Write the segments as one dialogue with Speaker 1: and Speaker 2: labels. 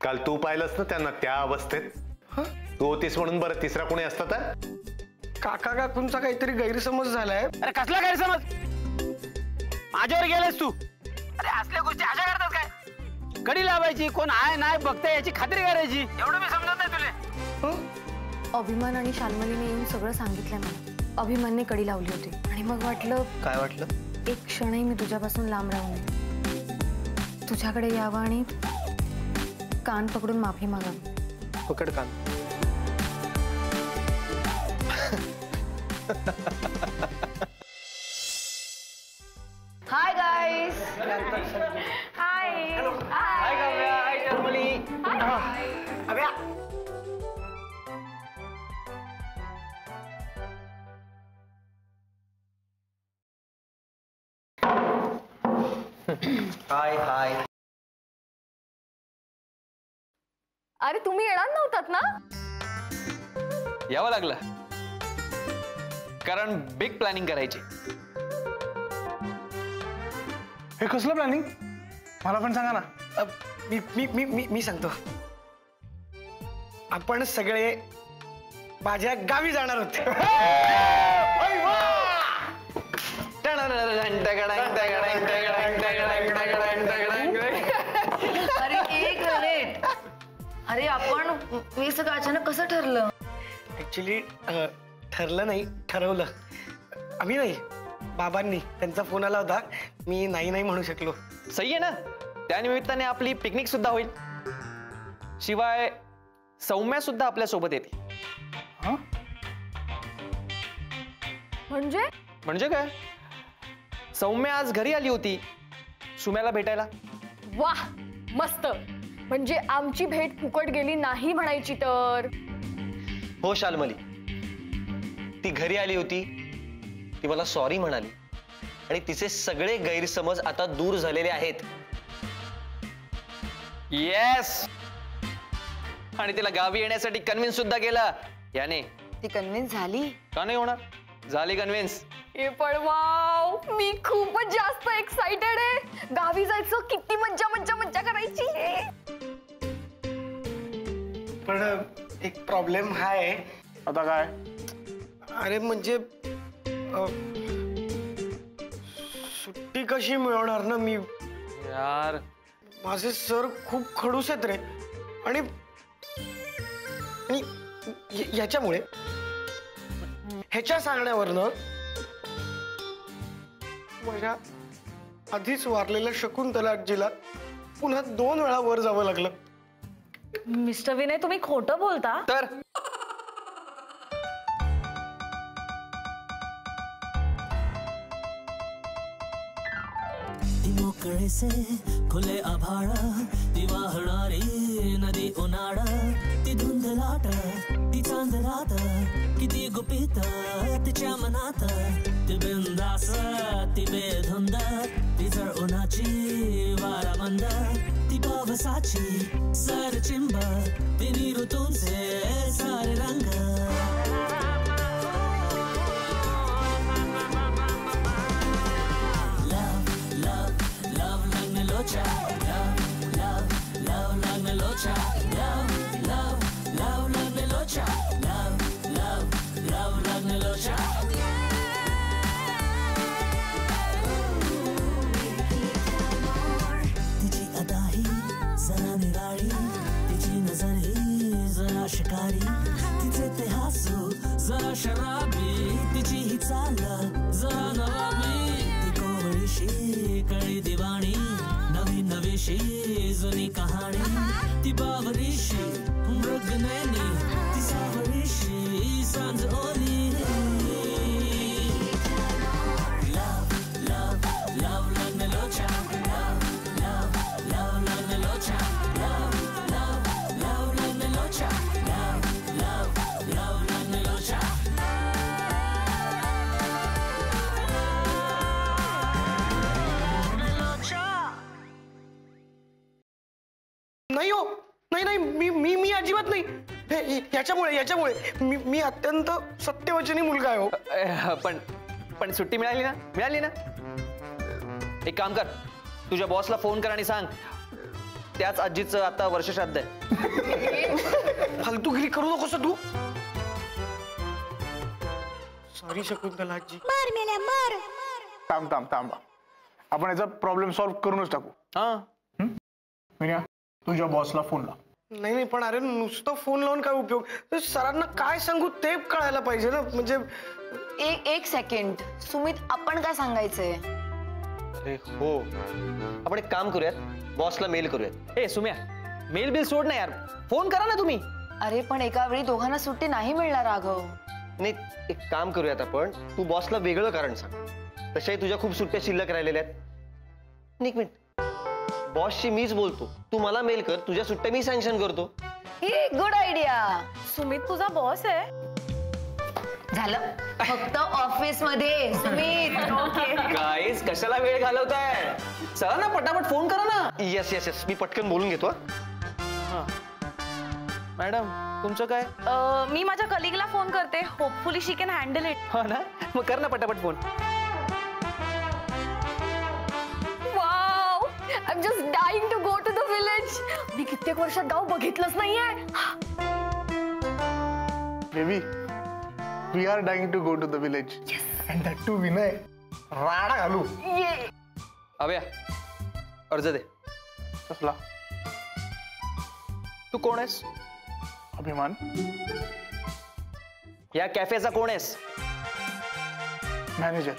Speaker 1: काल तू पाहिलंस ना त्यांना त्या अवस्थेत. तू होतीस म्हणून बरं, तिसरा कोणी असता तर.
Speaker 2: काका काकूंचा काहीतरी गैरसमज झालाय.
Speaker 3: अरे कसला गैरसमज? माझ्यावर गेलास तू. अरे असल्या गोष्टी अशा करतात काय? कडी लावायची, कोण आहे नाही बघताय याची खात्री करायची, एवढं मी समजत नाही तुले.
Speaker 4: अभिमान आणि शाल्मलीने येऊन सगळं सांगितलंय मला. अभिमानने कडी लावली होती आणि मग वाटलं.
Speaker 2: काय वाटलं?
Speaker 4: एक क्षणही मी तुझ्यापासून लांब राहू नये, तुझ्याकडे यावं आणि कान पकडून माफी मागावी.
Speaker 2: पकड कान.
Speaker 4: Hi guys. हाय.
Speaker 3: हाय काव्या, हाय शाल्मली.
Speaker 2: अभ्या.
Speaker 5: हाय हाय.
Speaker 4: अरे तुम्ही येणार नव्हतात ना?
Speaker 5: यावं लागलं कारण बिग प्लॅनिंग करायची.
Speaker 2: हे कसलं प्लॅनिंग? मला पण सांगा ना. मी मी मी मी मी सांगतो. आपण सगळे माझ्या गावी जाणार होते.
Speaker 4: अरे एक मिनिट. अरे आपण हे सगळं अचानक कसं ठरलं?
Speaker 2: ऍक्च्युली ठरलं नाही, ठरवलं. आम्ही नाही, बाबांनी. त्यांचा फोन आला होता, मी नाही नाही म्हणू शकलो.
Speaker 5: सही आहे ना. त्यानिमित्ताने आपली पिकनिक सुद्धा होईल. शिवाय सौम्या सुद्धा आपल्या सोबत येते. म्हणजे काय? सौम्या आज घरी आली होती सुम्याला भेटायला.
Speaker 4: वाह, मस्त. म्हणजे आमची भेट फुकट गेली नाही म्हणायची तर.
Speaker 6: हो शाल्मली, ती घरी आली होती, ती मला सॉरी म्हणाली आणि तिचे सगळे गैरसमज आता दूर झालेले आहेत.
Speaker 5: येस. आणि तिला गावी येण्यासाठी कन्व्हिन्स सुद्धा केला याने.
Speaker 4: ती कन्व्हिन्स झाली
Speaker 5: का नाही होणार? झाली कन्व्हिन्स.
Speaker 4: हे पण वाव, मी खूपच जास्त एक्साइटेड आहे. गावी जायचं, किती मज्जा मज्जा मज्जा करायची.
Speaker 2: पण एक प्रॉब्लेम हा आहे.
Speaker 3: आता काय?
Speaker 2: अरे म्हणजे सुट्टी कशी मिळवणार ना मी.
Speaker 5: यार
Speaker 2: माझे सर खूप खडूस आहेत रे. आणि ह्याच्यामुळे, ह्याच्या सांगण्यावरनं माझ्या आधीच वारलेल्या शकुंतला आजीला पुन्हा 2 वेळा वर जावं लागलं.
Speaker 4: मिस्टर विनय, तुम्ही खोटं बोलता.
Speaker 5: तर
Speaker 7: मोकळे से खुले आभाळ, ती वाहणारी नदी उन्हाळा, ती धुंद लाट, ती चांद रात, किती गुपित तिच्या मनात, ती बिंदास ती बेधुंद, ती जळ उन्हाची वारा मंद, ती पावसाची सर चिंब, तिन्ही ऋतूंचे सारे रंग. तिची अदाही जरा निराळी, तिची नजर ही जरा शिकारी, तिचे ते हसू जरा शराबी, तिची ही चाल जरा नवाबी, ती कोवळीशी कळी दिवाणी, नवी नवीशी जुनी कहाणी, ती बावरीशी मृगनयनी, ती सावरीशी सांज ओली.
Speaker 2: नाही हो, नाही नाही, मी मी मी अजिबात नाही. याच्यामुळे मी अत्यंत सत्यवचनी मुलगा आहे हो.
Speaker 5: पण सुट्टी मिळाली ना. एक काम कर, तुझ्या बॉसला फोन कर आणि सांग त्याच आजीचं आता वर्षश्राद्ध आहे.
Speaker 2: फालतूगिरी करू नकोस तू. सॉरी शकुंतला आजी.
Speaker 8: थांबा आपण याचा प्रॉब्लेम सॉल्व्ह करूनच टाकू.
Speaker 5: हा
Speaker 8: विनया तुझ्या बॉसला फोन लाव.
Speaker 2: नाही पण अरे नुसतं फोन लावून काय उपयोग. सरांना काय सांगू ते कळायला पाहिजे ना. म्हणजे
Speaker 4: एक सेकंड सुमित, आपण काय सांगायचंय?
Speaker 6: अरे हो, आपण एक काम करूयात, बॉसला मेल करूयात.
Speaker 5: ए सुम्या, मेल बिल सोड ना यार, फोन करा ना तुम्ही.
Speaker 4: अरे पण एका वेळी दोघांना सुट्टी नाही मिळणार राघव.
Speaker 6: नाही, एक काम करूयात आपण, तू बॉसला वेगळं कारण सांग. तशाही तुझ्या खूप सुट्ट्या शिल्लक राहिलेल्या आहेत. एक मिनिट, बॉसशी मीच बोलतो, तू मला मेल कर, तुझ्या सुट्ट्या मी सँक्शन करतो.
Speaker 4: ही गुड आयडिया.
Speaker 9: सुमित तुझा बॉस आहे.
Speaker 4: झालं फक्त ऑफिस मध्ये सुमित.
Speaker 5: गाईज कशाला वेळ घालवताय, चला ना पटापट फोन करा ना.
Speaker 6: येस येस येस, मी पटकन बोलून घेतो.
Speaker 5: मॅडम तुमचं काय?
Speaker 9: मी माझ्या कलिगला फोन करते. Hopefully she can handle it.
Speaker 5: हो ना, मग कर ना पटापट phone.
Speaker 9: Wow, I am just dying to go to the village. मी कित्येक वर्षात गाव बघितलंच नाहीये.
Speaker 8: Baby, we are dying to go to the village and that too Vinay. राडा घालू.
Speaker 5: अभ्या अर्ज दे.
Speaker 8: कसला?
Speaker 5: तू कोण आहेस?
Speaker 8: अभिमान.
Speaker 5: या कॅफेचा कोण आहेस?
Speaker 8: मॅनेजर.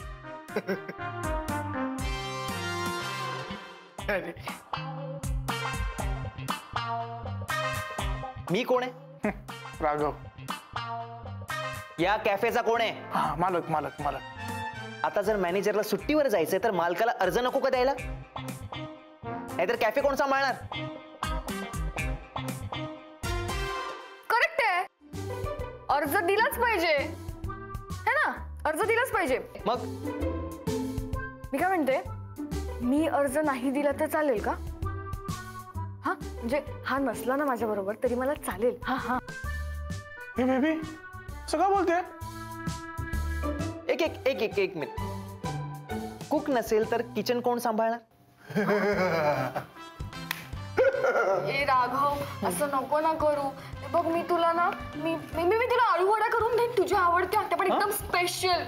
Speaker 5: मी कोण आहे?
Speaker 8: राघव.
Speaker 5: या कॅफेचा कोण आहे?
Speaker 8: हा, मालक मालक मालक.
Speaker 5: आता जर मॅनेजरला सुट्टीवर जायचंय तर मालकाला अर्ज नको का द्यायला? नाहीतर कॅफे कोण सांभाळणार?
Speaker 9: करेक्ट आहे. अर्ज दिलाच पाहिजे है ना. अर्ज दिलाच पाहिजे.
Speaker 5: मग
Speaker 9: मी काय म्हणते, मी अर्ज नाही दिला तर चालेल का? हा म्हणजे हा नसला ना माझ्या बरोबर तरी मला चालेल. हा हा.
Speaker 8: हे बेबी सगळं बोलते.
Speaker 5: एक एक एक एक एक मिनिट. कुक नसेल तर किचन कोण सांभाळणार?
Speaker 9: ए राघव, असं नको ना करू. बघ मी तुला ना मी मी मी तुला आळू वडा करून देईन, तुझ्या आवडत्या, ते पण एकदम स्पेशल.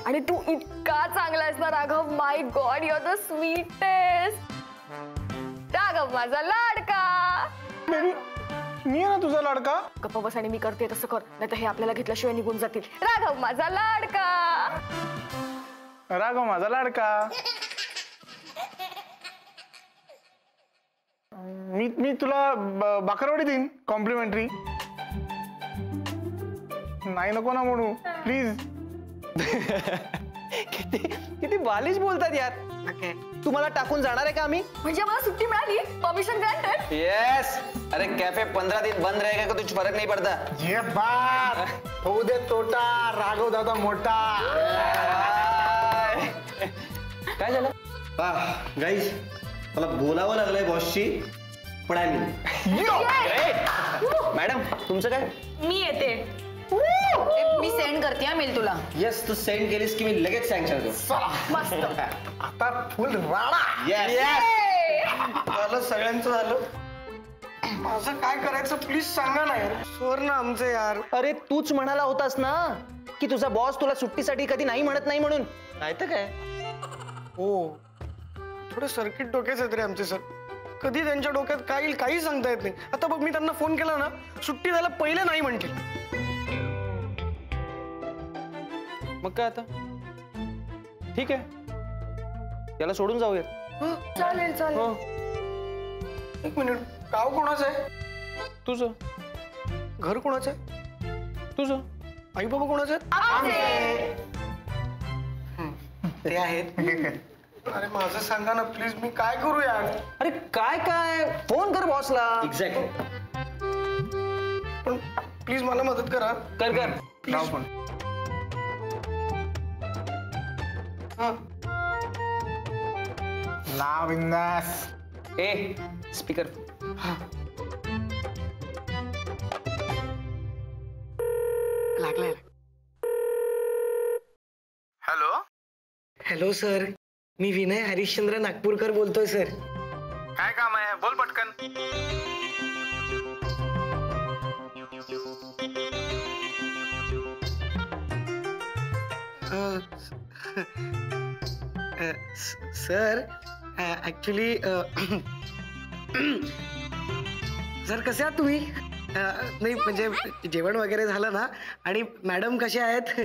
Speaker 9: आणि तू इतका चांगला आहेस ना Raghav. My god, you are the sweetest. Raghav माझा लाडका.
Speaker 8: बेबी मी आहे ना तुझा लाडका.
Speaker 9: गप्प बस आणि मी करते तसं कर, नाही तर हे आपल्याला घेतल्याशिवाय निघून जातील. राघव माझा लाडका.
Speaker 8: राघव माझा लाडका. मी तुला बाकरवडी देईन कॉम्प्लिमेंटरी. नाही नको ना म्हणू प्लीज.
Speaker 5: किती किती बालिश बोलतात यार. तुम्हाला टाकून जाणार आहे का आम्ही?
Speaker 9: म्हणजे मला सुट्टी मिळाली, परमिशन ग्रँटेड.
Speaker 5: यस. अरे कैफे 15 दिन बंद रहेगा का कुछ फर्क नहीं पड़ता.
Speaker 8: ये बात होऊ दे तोटा, राघव दादा मोठा.
Speaker 5: काय झालं?
Speaker 6: गाईज, मला बोलावं लागलंय बॉसशी, पण
Speaker 5: मॅडम तुमचं काय?
Speaker 9: मी येते.
Speaker 4: मी सेंड करते हा मेल तुला.
Speaker 6: येस, तू सेंड केलीस की मी लगेच सँक्शन करतो.
Speaker 9: मस्त.
Speaker 8: आता फुल राडा.
Speaker 2: झालं सगळ्यांचं झालं. माझं काय करायचं प्लीज सांगा ना यार. सर ना आमचे यार.
Speaker 5: अरे तूच म्हणाला होतास ना की तुझा बॉस तुला सुट्टीसाठी कधी नाही म्हणत नाही म्हणून.
Speaker 6: नाही तर काय.
Speaker 2: हो, थोडे सर्किट डोक्याच आहेत रे आमचे सर. कधी त्यांच्या डोक्यात काय येईल काही सांगता येत नाही. आता बघ मी त्यांना फोन केला ना, सुट्टी द्यायला पहिले नाही म्हणतील.
Speaker 5: मग काय आता? ठीक आहे, याला सोडून जाऊयात.
Speaker 9: चालेल चालेल.
Speaker 5: हो.
Speaker 2: एक मिनिट, गाव कोणाचं आहे?
Speaker 5: तुझं.
Speaker 2: घर कोणाचं आहे?
Speaker 5: तुझं.
Speaker 2: आई बाबा कोणाचं आहेत? ते आहेत. अरे माझं सांगा ना प्लीज, मी काय करू यार.
Speaker 5: अरे काय काय, फोन कर बॉसला.
Speaker 6: एक्झॅक्टली.
Speaker 2: पण प्लीज मला मदत करा.
Speaker 5: कर कर.
Speaker 2: प्लीज. हा.
Speaker 8: लाव बिंदास.
Speaker 5: A speaker.
Speaker 2: लागलाय.
Speaker 8: हॅलो.
Speaker 2: हॅलो सर, मी विनय हरिश्चंद्र नागपूरकर बोलतोय सर.
Speaker 3: काय काम आहे बोल पटकन.
Speaker 2: सर ऍक्च्युली सर कसे आहात तुम्ही? नाही म्हणजे जेवण वगैरे झालं ना? आणि मॅडम कसे आहेत?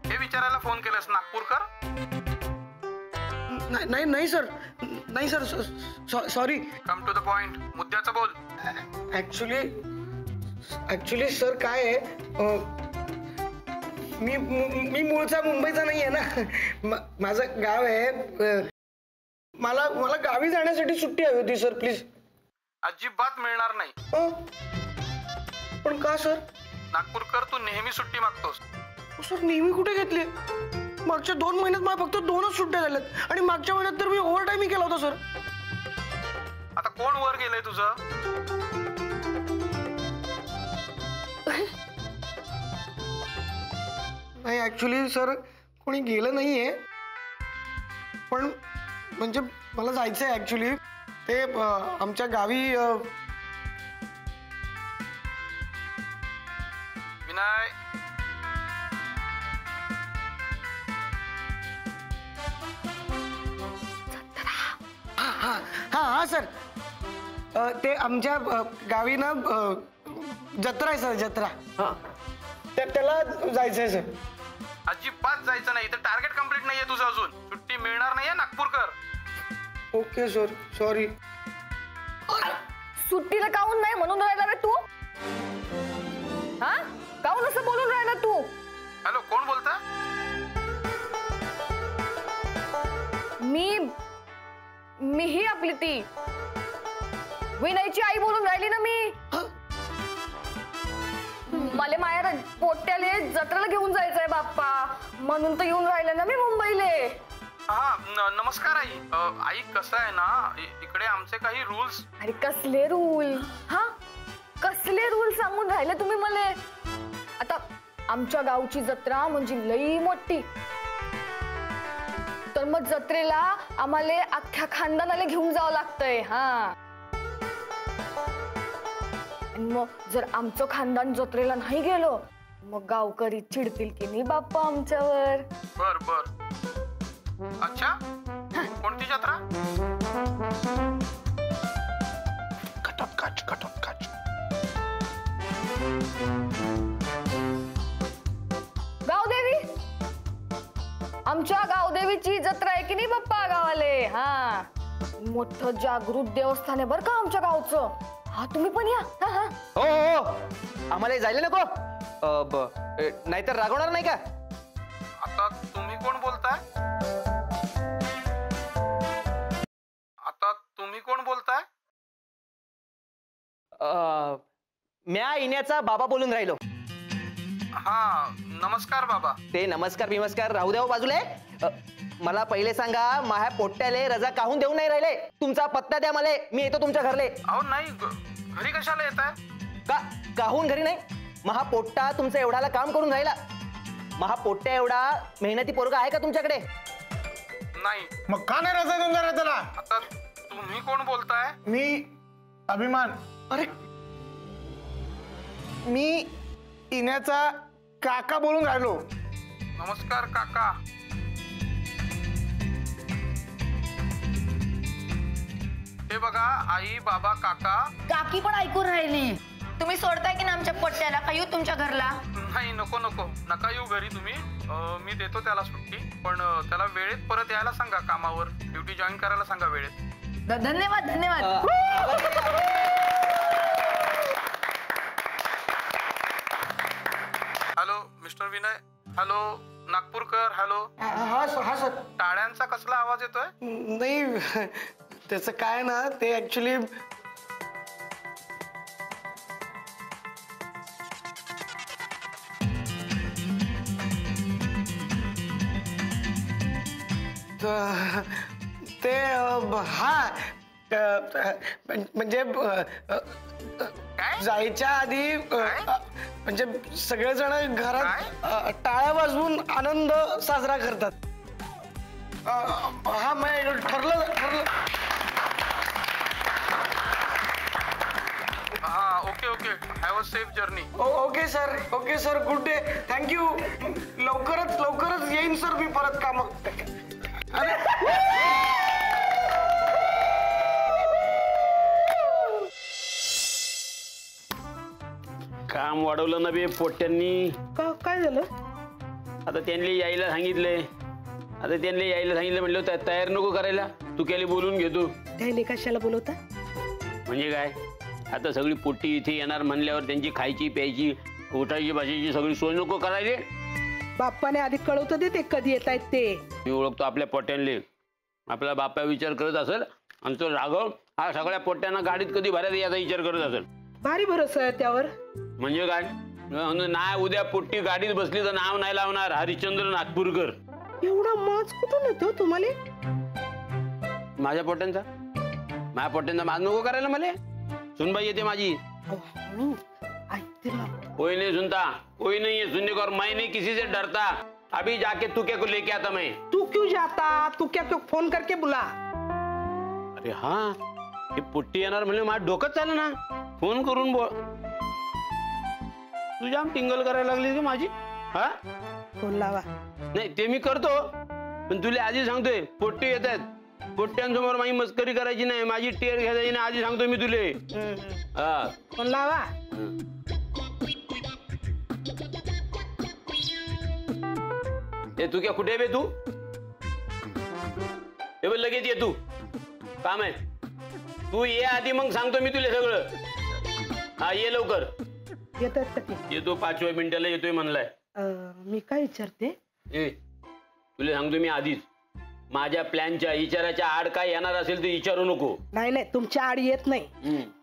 Speaker 3: हे विचारायला फोन केलास नागपूरकर?
Speaker 2: नाही नाही सर, नाही sir, sorry.
Speaker 3: Come to the point, मुद्द्याचं बोल.
Speaker 2: ऍक्च्युली सर काय आहे, मी मूळचा मुंबईचा नाही आहे ना. माझं गाव आहे. मला गावी जाण्यासाठी सुट्टी हवी होती सर, प्लीज.
Speaker 3: अजिबात मिळणार नाही.
Speaker 2: पण का सर?
Speaker 3: नागपूरकर तू नेहमी सुट्टी मागतोस.
Speaker 2: सर नेहमी कुठे घेतली? मागच्या 2 महिन्यात मला फक्त 2च सुट्ट्या झाल्यात आणि मागच्या महिन्यात तर मी ओव्हर टाइम केला होता सर.
Speaker 3: आता कोण वर गेलंय तुझं?
Speaker 2: नाही ऍक्च्युली सर कोणी गेलं नाहीये, पण म्हणजे मला जायचंय ऍक्च्युली. ते आमच्या गावी.
Speaker 3: विनय,
Speaker 2: हा सर, ते आमच्या गावी ना जत्रा आहे सर, जत्रा. त्याला जायचंय सर.
Speaker 3: अजिबात जायचं नाही. तर टार्गेट कम्प्लीट नाहीये तुझं अजून. सुट्टी मिळणार नाहीये नागपूरकर.
Speaker 2: Okay sir, sorry.
Speaker 9: सुट्टीला काहून नाही म्हणून राहिला रे तू? हा, काहून असं बोलून राहिला तू?
Speaker 3: हॅलो, कोण बोलता?
Speaker 9: मीही आपली ती विनयची आई बोलून राहिली ना मी. मला माया पोट्याले जत्रेला घेऊन जायचंय बाप्पा, म्हणून तर येऊन राहिले ना मी मुंबईले.
Speaker 3: हा, नमस्कार आई. आई कसं आहे ना, इकडे आमचे काही रूल्स.
Speaker 9: अरे कसले रूल? हा, कसले रूल सांगून राहिले तुम्ही मला? आता आमच्या गावची जत्रा म्हणजे लई मोठी, तर मग जत्रेला आम्हाला अख्ख्या खानदानाला घेऊन जावं लागतंय. हा, मग जर आमचं खानदान जत्रेला नाही गेलो मग गावकरी चिडतील की नाही बाप्पा आमच्यावर.
Speaker 3: बर बर. अच्छा, कोणती जत्रा?
Speaker 9: गावदेवी, आमच्या गावदेवीची जत्रा आहे की नाही बाप्पा गावाले. हा, मोठं जागृत देवस्थान आहे बर का आमच्या गावचं. हा, तुम्ही पण या.
Speaker 5: हो हो, आम्हाला जायला नको? नाहीतर रागवणार नाही का?
Speaker 3: आता तुम्ही कोण बोलताय?
Speaker 5: म्या इण्याचा बाबा बोलून राहिलो.
Speaker 3: हा, नमस्कार बाबा.
Speaker 5: ते नमस्कार बिमस्कार राहू द्या बाजूला. मला पहिले सांगा, माझ्या पोट्याले रजा काहून देऊ नाही राहिले? तुमचा पत्ता द्या मला, मी येतो तुमच्या घरले.
Speaker 3: अहो नाही, घरी कशाला येताय?
Speaker 5: काहून घरी नाही? महा पोट्टा तुमचा एवढाला काम करून राहिला. महा पोट्ट्या एवढा मेहनती पोरगा आहे का तुमच्याकडे?
Speaker 3: नाही.
Speaker 8: मग का नाही रजा देऊन जाणार त्याला?
Speaker 3: आता तुम्ही कोण बोलताय?
Speaker 8: मी अभिमान.
Speaker 2: अरे,
Speaker 8: मी इण्याचा काका बोलून राहिलो.
Speaker 3: नमस्कार काका. हे बघा, आई बाबा काका.
Speaker 10: काकी पण ऐकून राहिली. तुम्ही सोडताय की ना आमच्या पोट्याला? का येऊ तुमच्या घरला?
Speaker 3: नाही, नको नको, नका येऊ घरी तुम्ही. मी देतो त्याला सुट्टी, पण त्याला वेळेत परत यायला सांगा. कामावर ड्युटी जॉईन करायला सांगा वेळेत.
Speaker 10: धन्यवाद धन्यवाद.
Speaker 3: Hello mister Vinay. Hello Nagpurkar. Hello.
Speaker 2: हा सर.
Speaker 3: टाळ्यांचा कसला आवाज येतोय?
Speaker 2: नाही, त्याचं काय ना, ते ऍक्च्युली ते हा म्हणजे जायच्या आधी म्हणजे सगळेजण घरात टाळ्या वाजवून आनंद साजरा करतात. हा मैं ठरलं.
Speaker 3: हा okay have a safe journey.
Speaker 2: Okay sir good day. Thank you. लवकरच येईन सर मी परत काम. अरे
Speaker 3: काम वाढवलं ना बे पोट्ट्यांनी.
Speaker 11: काय झालं?
Speaker 3: आता त्यांनी यायला सांगितलंय. म्हणलं तयार नको करायला. तू केली बोलून घेतो.
Speaker 11: त्याने कशाला बोलवता?
Speaker 3: म्हणजे काय, आता सगळी पोट्टी इथे येणार म्हणल्यावर त्यांची खायची प्यायची उठायची भाषेची सगळी सोय नको करायची.
Speaker 11: बाप्पाने आधी कळवतं दे ते कधी येत आहेत ते.
Speaker 3: मी ओळखतो आपल्या पोट्ट्यांले. आपला बाप्पा विचार करत असेल आणि तो राघव हा सगळ्या पोट्ट्यांना गाडीत कधी भरायचा याचा विचार करत असेल.
Speaker 11: भारी भरोसा आहे त्यावर.
Speaker 3: म्हणजे काय, नाही उद्या पोट्टी गाडीत बसली तर नाव नाही लावणार हरिश्चंद्र नागपूरकर.
Speaker 11: एवढा माज कुठून येतो तुम्हाला?
Speaker 3: माझ्या पोट्ट्यांचा माज नको करायला. मला सुनबाई येते माझी. कोई नहीं सुनता, कोई नहीं है सुनने को, और मैं नहीं किसी से डरता. अभी जाके तू क्या को लेके आता मैं.
Speaker 11: तू क्यों जाता? तू क्या क्यों फोन करके बुला.
Speaker 3: अरे हाँ, हे पोट्टी येणार म्हणजे माझं डोकंच चाललं ना. फोन करून बोल. तू जाम टिंगल करायला लागली की माझी. हा
Speaker 11: फोन लावा.
Speaker 3: नाही ते मी करतो, पण तुला आधी सांगतोय पोट्टी येत आहेत. पोट्ट्यांसमोर माझी मस्करी करायची नाही, माझी टेर घ्यायची नाही. आधी सांगतोय मी तुले. हा
Speaker 11: फोन लावा.
Speaker 3: तू क्या कुठे बे? तू लगेच ये. तू काम आहे. तू ये आधी, मग सांगतो मी तुला सगळं. हा ये लवकर. येतो 5व्या मिनिटाला येतोय म्हणलाय.
Speaker 11: मी काय विचारते?
Speaker 3: तुला सांगतो मी आधीच, माझ्या प्लॅनच्या विचाराच्या आड काय येणार असेल ते विचारू नको.
Speaker 11: नाही तुमच्या आड येत नाही.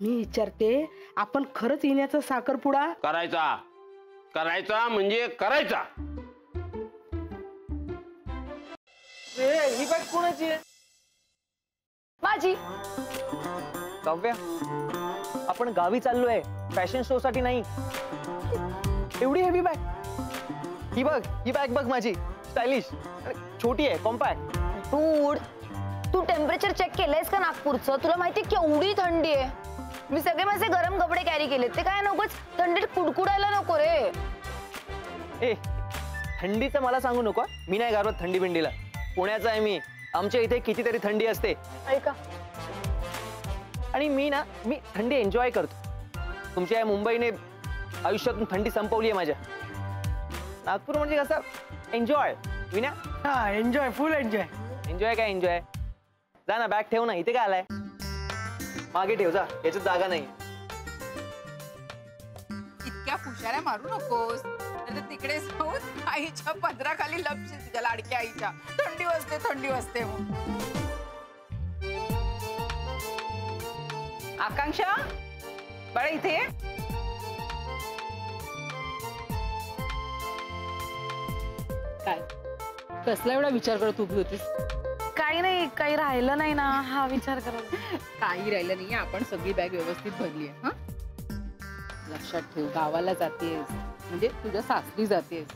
Speaker 11: मी विचारते, आपण खरंच येण्याचा साखरपुडा
Speaker 3: करायचा म्हणजे करायचा.
Speaker 2: ही बाईक कोणाची आहे?
Speaker 9: माझी.
Speaker 5: काव्या, आपण गावी चाललोय, फॅशन शो साठी नाही. एवढी हेवी बॅग. ही बॅग बघ माझी. स्टायलिश, छोटी आहे, कॉम्पॅक्ट.
Speaker 10: तू टेम्परेचर चेक केलंयस का नागपूरचं? तुला माहिती केवढी थंडी आहे. मी सगळे माझे गरम कपडे कॅरी केलेत. ते काय नकोच थंडीत कुडकुडायला नको रे.
Speaker 5: ए थंडीचं मला सांगू नको. मी नाही घाबरत थंडी बिंडीला. पुण्याचा आहे मी. आमच्या इथे कितीतरी थंडी असते.
Speaker 9: ऐका,
Speaker 5: आणि मी थंडी एन्जॉय करतो. तुमच्या या मुंबईने आयुष्यातून थंडी संपवली आहे माझ्या. नागपूर म्हणजे कसं एन्जॉय. विना
Speaker 2: हा एन्जॉय, फुल एन्जॉय.
Speaker 5: एन्जॉय काय एन्जॉय. जा ना, बॅग ठेव ना. इथे काय आलाय? मागे ठेव जा, याच्यात जागा नाही.
Speaker 12: इतक्या फुशाऱ्या मारू नकोस. तिकडे जाऊन आईच्या पदराखाली लपशील, तुझ्या लाडक्या आईच्या. थंडी वाजते आकांक्षा बाळा इथे.
Speaker 11: काय कसला एवढा विचार करत उभी होतीस?
Speaker 4: काही नाही, काही राहिलं नाही ना हा विचार करत.
Speaker 12: काही राहिलं नाही. आपण सगळी बॅग व्यवस्थित भरली आहे. लक्षात ठेव, गावाला जातेस म्हणजे तुझ्या सासरी जातेस.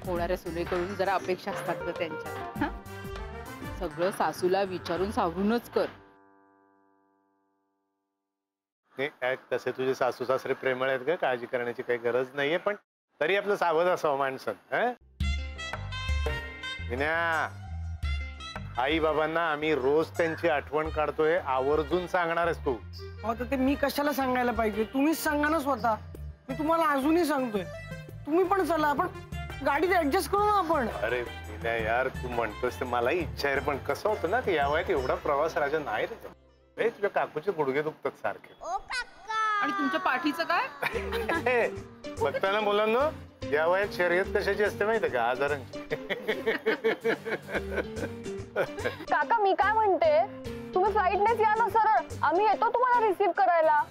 Speaker 12: होणाऱ्या सुनेकडून जरा अपेक्षा असतात ग त्यांच्या. सगळं सासूला विचारून सावरूनच कर.
Speaker 1: तसे तुझे सासू सासरे प्रेमळ आहेत का? काळजी करण्याची काही गरज नाहीये, पण तरी आपलं सावध असावं माणसं. आई बाबांना आम्ही रोज त्यांची आठवण काढतोय, आवर्जून सांगणार आहेस तू.
Speaker 2: तर ते मी कशाला सांगायला पाहिजे? तुम्हीच सांगा ना स्वतः. मी तुम्हाला अजूनही सांगतोय, तुम्ही पण चला, आपण गाडीत ऍडजस्ट करू ना आपण.
Speaker 1: अरे यार, तू म्हणतोस ते मलाही इच्छा आहे, पण कसं होतं ना की या वयात एवढा प्रवास राजा नाही रे. तुझ्या काकूचे गुडघे दुखतात सारखे.
Speaker 12: आणि तुमच्या पाठीचं काय?
Speaker 1: बघताना मुलांना या वयात शर्यत कशाची असते माहितीये का? आजारांची.
Speaker 9: काका मी काय म्हणते, तुम्ही फ्लाईटनेच या ना सरळ. आम्ही येतो तुम्हाला रिसीव्ह करायला.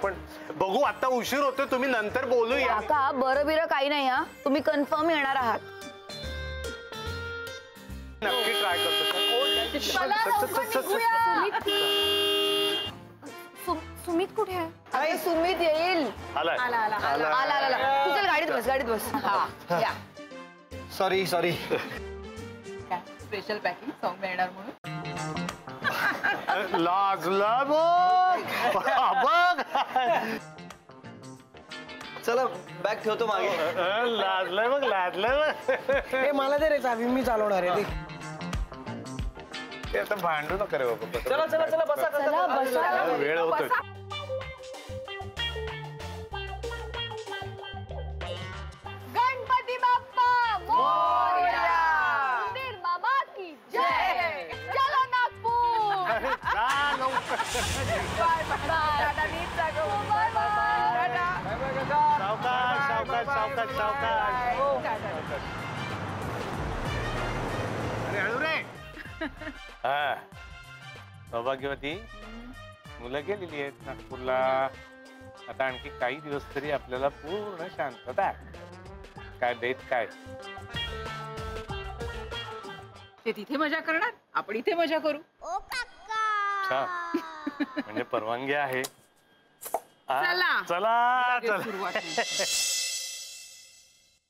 Speaker 1: पण बघू, आता उशीर होतोय, तुम्ही नंतर बोलूया.
Speaker 10: काका बरं बिरं काही नाही. हा तुम्ही कन्फर्म येणार आहात?
Speaker 1: नक्की ट्राय करतो.
Speaker 4: सुमित कुठे आहे?
Speaker 10: सुमित येईल.
Speaker 1: आला.
Speaker 10: तू चल गाडीत बस. हा या.
Speaker 6: सॉरी.
Speaker 12: स्पेशल पॅकिंग सौम्य येणार म्हणून.
Speaker 1: लाजला बघ.
Speaker 6: चला बॅग ठेवतो मागे.
Speaker 1: लाजलाय बघ, लाजलाय बघ.
Speaker 2: हे मला दे रे चावी, मी चालवणार आहे.
Speaker 1: ते आता भांडू नका रे बाबा.
Speaker 6: चला चला चला बसा.
Speaker 9: चला बसा.
Speaker 1: वेळ होतोय.
Speaker 9: गणपती बाप्पा मोरया. उंदीर बाबा की जय. चला नागपूर. Bye bye. दादा नीट जागो. Bye bye.
Speaker 1: सावकाश. अरे हळू रे. हा, सौभाग्यवती मुलं गेलेली आहेत नागपूरला. आता आणखी काही दिवस तरी आपल्याला पूर्ण शांतता. काय देत काय
Speaker 12: ते तिथे मजा करणार, आपण इथे मजा करू.
Speaker 1: अच्छा, म्हणजे परवानगी आहे.
Speaker 12: चला.
Speaker 1: चला.
Speaker 12: सुरुवात.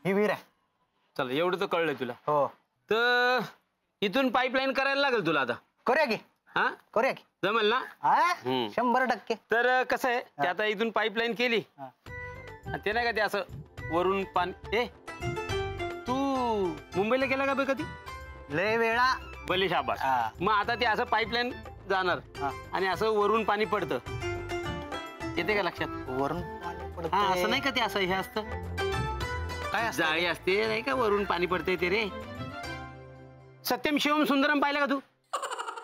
Speaker 3: ही विहीर आहे. चल, एवढं तर कळलं तुला. हो, तर इथून पाईपलाईन करायला लागेल तुला आता.
Speaker 5: करूया की.
Speaker 3: हा,
Speaker 5: करूया की.
Speaker 3: जमेल ना?
Speaker 5: 100%.
Speaker 3: तर कसं आहे ते आता इथून पाईपलाईन केली, ते नाही का ते असं वरून पाणी. ए, तू मुंबईला गेला का बे कधी?
Speaker 5: लय वेळा.
Speaker 3: भले शाबास. मग आता ते असं पाईपलाईन जाणार आणि असं वरून पाणी पडतं. येते का लक्षात?
Speaker 5: वरून
Speaker 3: हा, असं नाही का ते असं हे असतं काय, जाळी असते नाही का, वरून पाणी पडते ते रे. सत्यम शिवम सुंदरम पाहिलं का तू?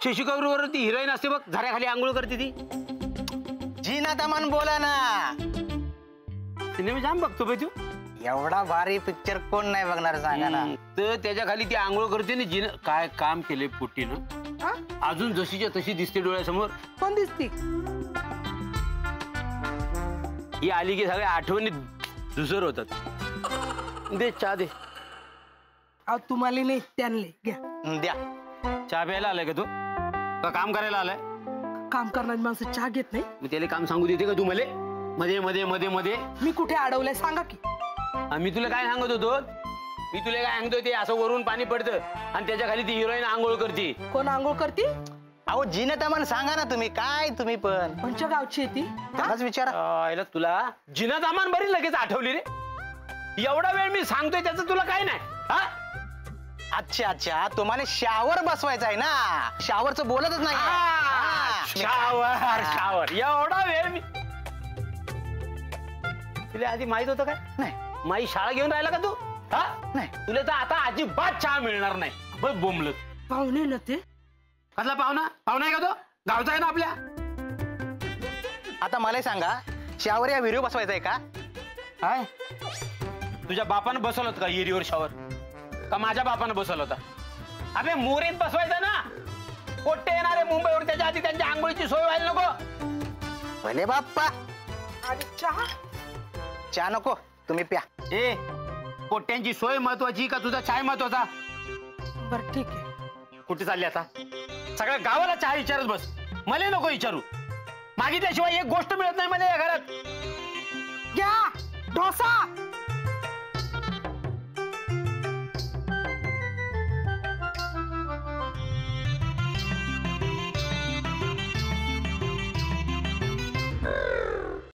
Speaker 3: शशी कपूर वर ती हिरोईन असते बघ, झाडाखाली आंघोळ करते ती.
Speaker 5: जीना तमन बोला ना.
Speaker 3: सिनेमा जाम बघतो बाई तू.
Speaker 5: एवढा भारी पिक्चर कोण नाही बघणार सांगा ना.
Speaker 3: तर त्याच्या खाली ती आंघोळ करते ना. जिन काय काम केले पोट्टीनं. अजून जशीच्या तशी दिसते डोळ्यासमोर.
Speaker 11: कोण दिसती?
Speaker 3: ही आली की सगळ्या आठवणी दुसर होतात. दे चहा दे.
Speaker 11: अहो तुम्हाला नाही, त्यांना घ्या.
Speaker 3: द्या. चहा प्यायला आलाय का तू, का काम करायला आलाय?
Speaker 11: काम करणारी माणसं चहा घेत नाही.
Speaker 3: मी त्याला काम सांगू देते का तू मला? मध्ये मध्ये मध्ये मध्ये
Speaker 11: मी कुठे अडवलंय सांगा की.
Speaker 3: मी तुला काय सांगत होतो? मी तुला काय सांगतो ते असं वरून पाणी पडतं आणि त्याच्या खाली ती हिरोईन आंघोळ करते.
Speaker 11: कोण आंघोळ करते?
Speaker 5: अहो जीना तमन सांगा ना तुम्ही. काय तुम्ही पण
Speaker 11: कोणच्या गावची आहे ती?
Speaker 5: त्यालाच विचारा.
Speaker 3: तुला जिना तामान बरी लगेच आठवली रे. एवढा वेळ मी सांगतोय त्याचं तुला काय नाही. हा,
Speaker 5: अच्छा, तुम्हाला शावर बसवायचा आहे ना. शावरचं बोलतच नाही.
Speaker 3: शावर एवढा वेळ मी तुला आधी माहित होतं काय?
Speaker 5: नाही.
Speaker 3: माझी शाळा घेऊन राहिला का तू? हा,
Speaker 5: नाही.
Speaker 3: तुला तर आता अजिबात चहा मिळणार नाही. बघ बोंबलत.
Speaker 11: पाहुणे ना ते.
Speaker 3: कसला पाहुणा? पाहुणा आहे का तो? गावचा आहे ना आपल्या.
Speaker 5: आता मला सांगा, शावर या व्हिडिओ बसवायचा आहे का?
Speaker 3: काय तुझ्या बापानं बसवलं होतं का येरीवर शावर? का माझ्या बापानं बसवलं होता? अबे मोरीत बसवायचं ना. कोट्टे येणारे मुंबईवर, त्याच्या आधी त्यांच्या आंघोळीची सोय व्हायला नको.
Speaker 5: भले बाप्पा.
Speaker 11: आणि चहा?
Speaker 5: चहा नको, तुम्ही प्या.
Speaker 3: ए, कोट्ट्यांची सोय महत्वाची का तुझा चाय महत्वाचा?
Speaker 11: बरं ठीक आहे.
Speaker 3: कुठे चालली आता? सगळ्या गावाला चहा विचारत बस, मला नको विचारू. मागितल्याशिवाय एक गोष्ट मिळत नाही मला या घरात.
Speaker 11: घ्या डोसा.